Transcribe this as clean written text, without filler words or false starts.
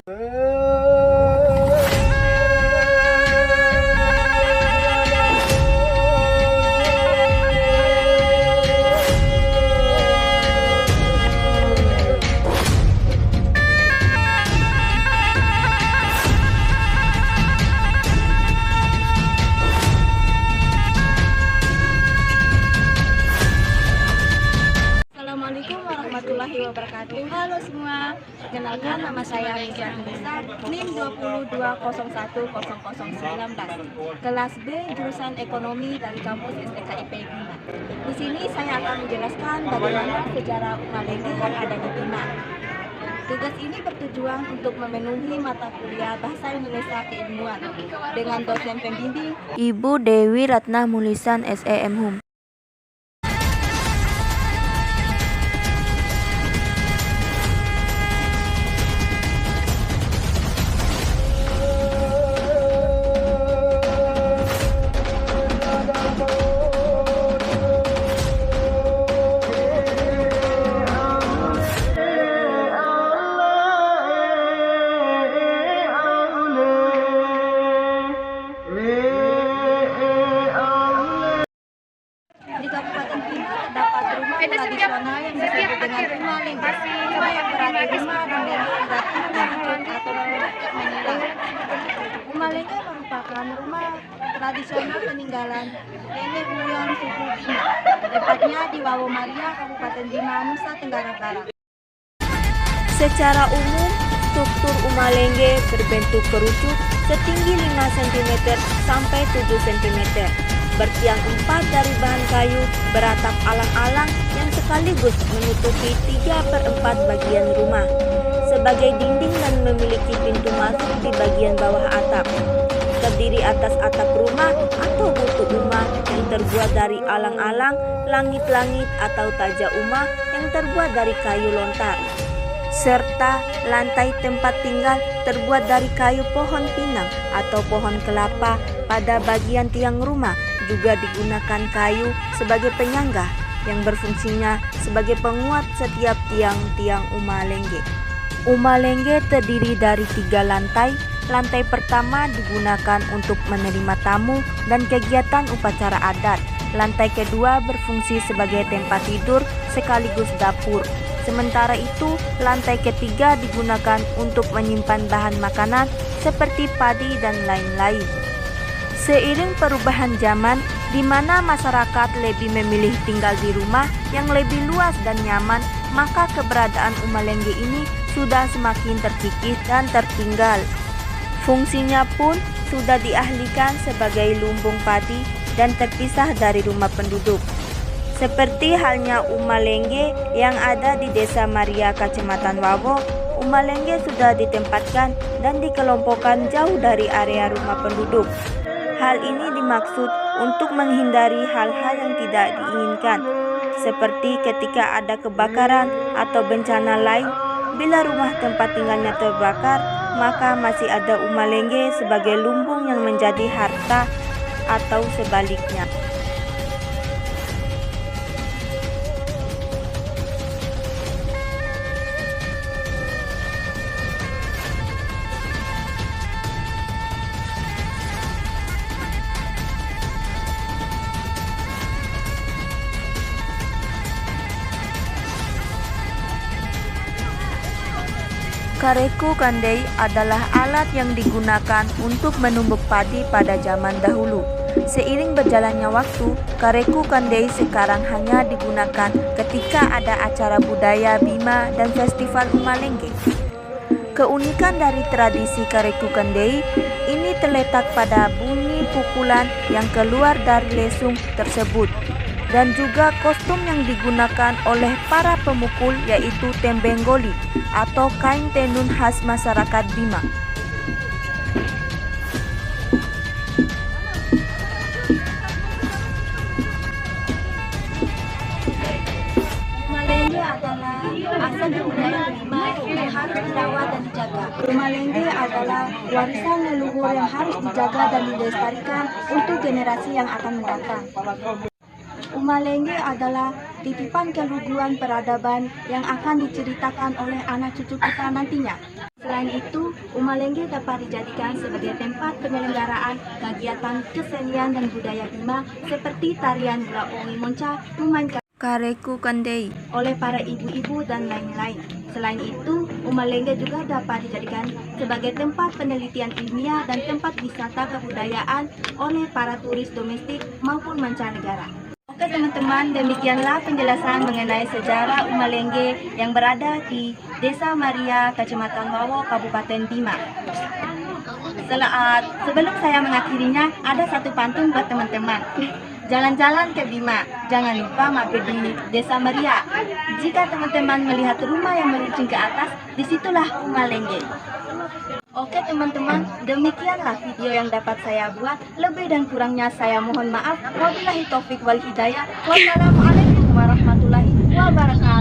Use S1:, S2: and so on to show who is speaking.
S1: Assalamualaikum warahmatullahi wabarakatuh. Halo semua, perkenalkan nama saya Aisyah Nisa, NIM 202010019, kelas B jurusan Ekonomi dari kampus STKIP Bima. Di sini saya akan menjelaskan bagaimana sejarah Umalenge yang ada di Bima. Tugas ini bertujuan untuk memenuhi mata kuliah Bahasa Indonesia Keilmuan dengan dosen pembimbing Ibu Dewi Ratna Mulisan SEM Hum. Di Kabupaten Bima terdapat rumah tradisional yang disebut dengan rumah lengge. Rumah yang berada di rumah dan lengge berarti merucut atau meninggal. Rumah lengge merupakan rumah tradisional peninggalan nenek moyang suku Bima, tepatnya di Wawo Maria, Kabupaten Bima, Nusa Tenggara Barat. Secara umum, struktur rumah lengge berbentuk kerucut setinggi 5 cm sampai 7 cm. Bertiang 4 dari bahan kayu beratap alang-alang yang sekaligus menutupi 3/4 bagian rumah sebagai dinding dan memiliki pintu masuk di bagian bawah atap. Terdiri atas atap rumah atau butu rumah yang terbuat dari alang-alang, langit-langit atau taja rumah yang terbuat dari kayu lontar, serta lantai tempat tinggal terbuat dari kayu pohon pinang atau pohon kelapa. Pada bagian tiang rumah juga digunakan kayu sebagai penyangga yang berfungsinya sebagai penguat setiap tiang-tiang rumah lengge. Rumah lengge terdiri dari 3 lantai. Lantai pertama digunakan untuk menerima tamu dan kegiatan upacara adat. Lantai kedua berfungsi sebagai tempat tidur sekaligus dapur. Sementara itu, lantai ketiga digunakan untuk menyimpan bahan makanan seperti padi dan lain-lain. Seiring perubahan zaman, di mana masyarakat lebih memilih tinggal di rumah yang lebih luas dan nyaman, maka keberadaan rumah lengge ini sudah semakin terkikis dan tertinggal. Fungsinya pun sudah diahlikan sebagai lumbung padi dan terpisah dari rumah penduduk. Seperti halnya rumah lengge yang ada di Desa Maria, Kecamatan Wawo, rumah lengge sudah ditempatkan dan dikelompokkan jauh dari area rumah penduduk. Hal ini dimaksud untuk menghindari hal-hal yang tidak diinginkan, seperti ketika ada kebakaran atau bencana lain. Bila rumah tempat tinggalnya terbakar, maka masih ada rumah lengge sebagai lumbung yang menjadi harta atau sebaliknya. Kareku kandei adalah alat yang digunakan untuk menumbuk padi pada zaman dahulu. Seiring berjalannya waktu, kareku kandei sekarang hanya digunakan ketika ada acara budaya Bima dan festival rumah lengge. Keunikan dari tradisi kareku kandei ini terletak pada bunyi pukulan yang keluar dari lesung tersebut, dan juga kostum yang digunakan oleh para pemukul, yaitu tembenggoli atau kain tenun khas masyarakat Bima. Rumah lengge adalah asal budaya Bima yang harus dirawat dan dijaga. Rumah lengge adalah warisan leluhur yang harus dijaga dan dilestarikan untuk generasi yang akan mendatang. Rumah lengge adalah titipan keluhuran peradaban yang akan diceritakan oleh anak cucu kita nantinya. Selain itu, Umalengge dapat dijadikan sebagai tempat penyelenggaraan kegiatan kesenian dan budaya Bima seperti tarian Gula Ongi Monca, memainkan Kareku Kandei oleh para ibu-ibu dan lain-lain. Selain itu, Umalengge juga dapat dijadikan sebagai tempat penelitian ilmiah dan tempat wisata kebudayaan oleh para turis domestik maupun mancanegara. Oke teman-teman, demikianlah penjelasan mengenai sejarah Umalengge yang berada di Desa Maria, Kecamatan Wawo, Kabupaten Bima. Sebelum saya mengakhirinya, ada satu pantun buat teman-teman. Jalan-jalan ke Bima, jangan lupa mampir di Desa Maria. Jika teman-teman melihat rumah yang meruncing ke atas, disitulah Umalengge. Oke teman-teman, demikianlah video yang dapat saya buat. Lebih dan kurangnya saya mohon maaf. Wabillahi taufik wal hidayah. Wassalamualaikum warahmatullahi wabarakatuh.